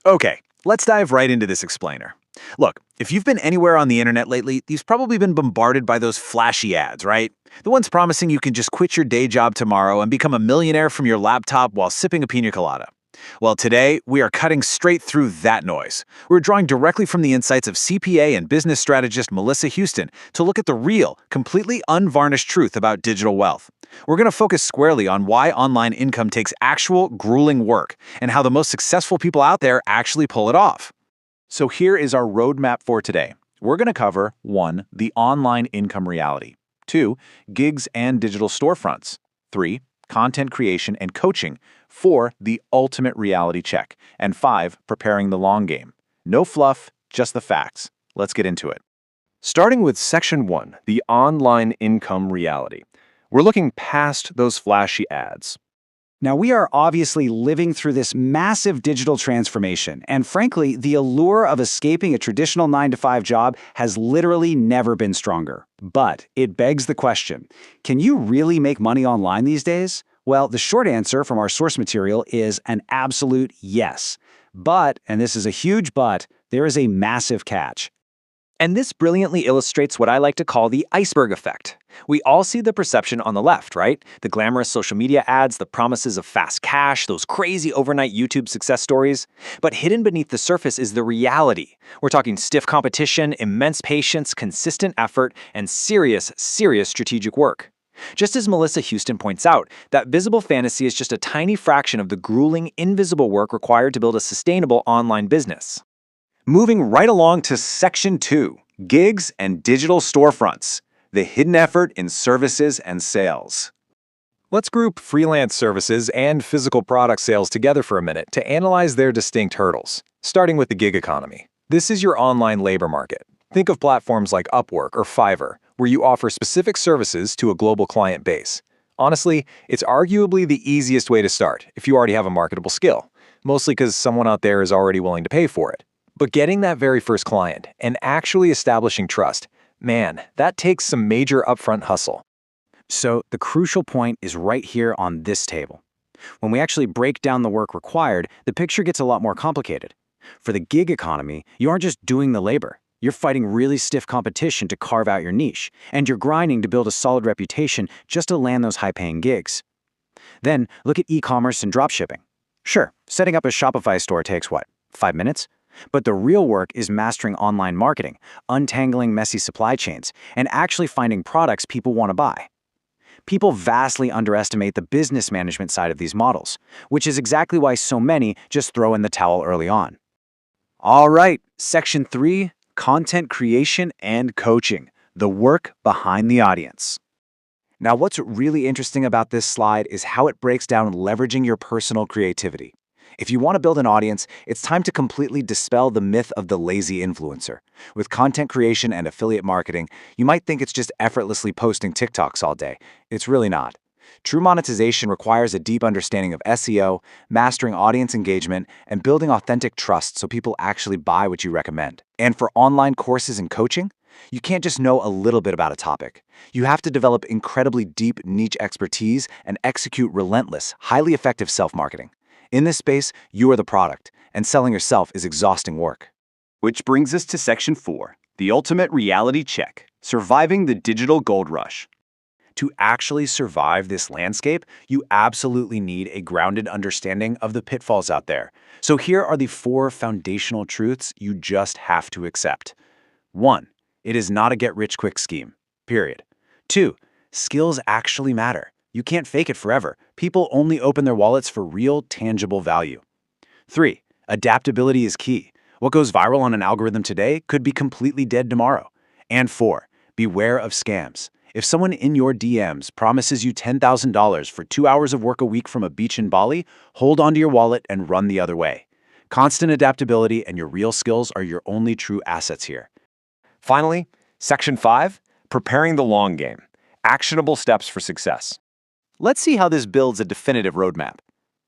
Okay, let's dive right into this explainer. Look, if you've been anywhere on the internet lately, you've probably been bombarded by those flashy ads, right? The ones promising you can just quit your day job tomorrow and become a millionaire from your laptop while sipping a pina colada. Well, today, we are cutting straight through that noise. We're drawing directly from the insights of CPA and business strategist Melissa Houston to look at the real, completely unvarnished truth about digital wealth. We're going to focus squarely on why online income takes actual, grueling work and how the most successful people out there actually pull it off. So here is our roadmap for today. We're going to cover 1. The online income reality. 2. Gigs and digital storefronts. 3. Content creation and coaching. 4. The ultimate reality check. And 5. Preparing the long game. No fluff, just the facts. Let's get into it. Starting with Section 1, the online income reality. We're looking past those flashy ads. Now, we are obviously living through this massive digital transformation, and frankly, the allure of escaping a traditional 9-to-5 job has literally never been stronger. But it begs the question, can you really make money online these days? Well, the short answer from our source material is an absolute yes. But, and this is a huge but, there is a massive catch. And this brilliantly illustrates what I like to call the iceberg effect. We all see the perception on the left, right? The glamorous social media ads, the promises of fast cash, those crazy overnight YouTube success stories. But hidden beneath the surface is the reality. We're talking stiff competition, immense patience, consistent effort, and serious strategic work. Just as Melissa Houston points out, that visible fantasy is just a tiny fraction of the grueling, invisible work required to build a sustainable online business. Moving right along to Section 2, Gigs and Digital Storefronts, the hidden effort in services and sales. Let's group freelance services and physical product sales together for a minute to analyze their distinct hurdles, starting with the gig economy. This is your online labor market. Think of platforms like Upwork or Fiverr, where you offer specific services to a global client base. Honestly, it's arguably the easiest way to start if you already have a marketable skill, mostly because someone out there is already willing to pay for it. But getting that very first client and actually establishing trust, man, that takes some major upfront hustle. So the crucial point is right here on this table. When we actually break down the work required, the picture gets a lot more complicated. For the gig economy, you aren't just doing the labor. You're fighting really stiff competition to carve out your niche, and you're grinding to build a solid reputation just to land those high-paying gigs. Then look at e-commerce and dropshipping. Sure, setting up a Shopify store takes what, 5 minutes? But the real work is mastering online marketing, untangling messy supply chains, and actually finding products people want to buy. People vastly underestimate the business management side of these models, which is exactly why so many just throw in the towel early on. All right, Section 3, Content Creation and Coaching, the work behind the audience. Now, what's really interesting about this slide is how it breaks down leveraging your personal creativity. If you want to build an audience, it's time to completely dispel the myth of the lazy influencer. With content creation and affiliate marketing, you might think it's just effortlessly posting TikToks all day. It's really not. True monetization requires a deep understanding of SEO, mastering audience engagement, and building authentic trust so people actually buy what you recommend. And for online courses and coaching, you can't just know a little bit about a topic. You have to develop incredibly deep niche expertise and execute relentless, highly effective self-marketing. In this space, you are the product, and selling yourself is exhausting work. Which brings us to Section 4, the ultimate reality check, surviving the digital gold rush. To actually survive this landscape, you absolutely need a grounded understanding of the pitfalls out there. So here are the 4 foundational truths you just have to accept. 1. It is not a get-rich-quick scheme, period. 2. Skills actually matter. You can't fake it forever. People only open their wallets for real, tangible value. 3. Adaptability is key. What goes viral on an algorithm today could be completely dead tomorrow. And 4. Beware of scams. If someone in your DMs promises you $10,000 for 2 hours of work a week from a beach in Bali, hold onto your wallet and run the other way. Constant adaptability and your real skills are your only true assets here. Finally, Section 5, Preparing the Long Game. Actionable steps for success. Let's see how this builds a definitive roadmap.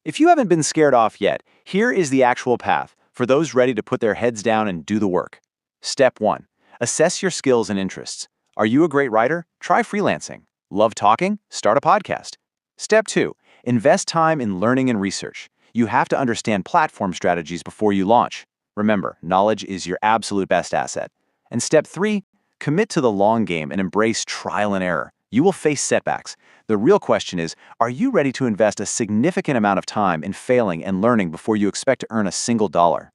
If you haven't been scared off yet, here is the actual path for those ready to put their heads down and do the work. Step 1. Assess your skills and interests. Are you a great writer? Try freelancing. Love talking? Start a podcast. Step 2. Invest time in learning and research. you have to understand platform strategies before you launch. Remember, knowledge is your absolute best asset. And step 3, commit to the long game and embrace trial and error. You will face setbacks. The real question is, are you ready to invest a significant amount of time in failing and learning before you expect to earn a single dollar?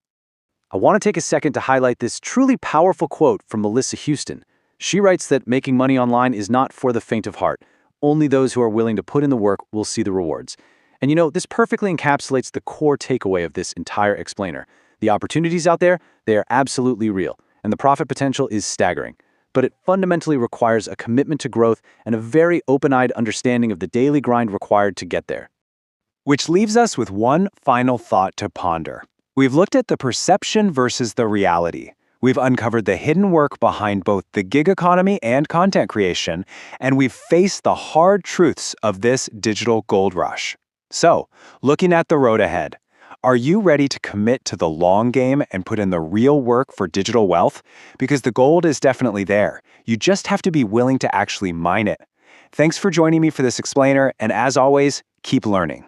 I want to take a second to highlight this truly powerful quote from Melissa Houston. She writes that making money online is not for the faint of heart. Only those who are willing to put in the work will see the rewards. And this perfectly encapsulates the core takeaway of this entire explainer. The opportunities out there, they are absolutely real, and the profit potential is staggering. But it fundamentally requires a commitment to growth and a very open-eyed understanding of the daily grind required to get there. Which leaves us with one final thought to ponder. We've looked at the perception versus the reality. We've uncovered the hidden work behind both the gig economy and content creation, and we've faced the hard truths of this digital gold rush. So, looking at the road ahead, are you ready to commit to the long game and put in the real work for digital wealth? Because the gold is definitely there. You just have to be willing to actually mine it. Thanks for joining me for this explainer, and as always, keep learning.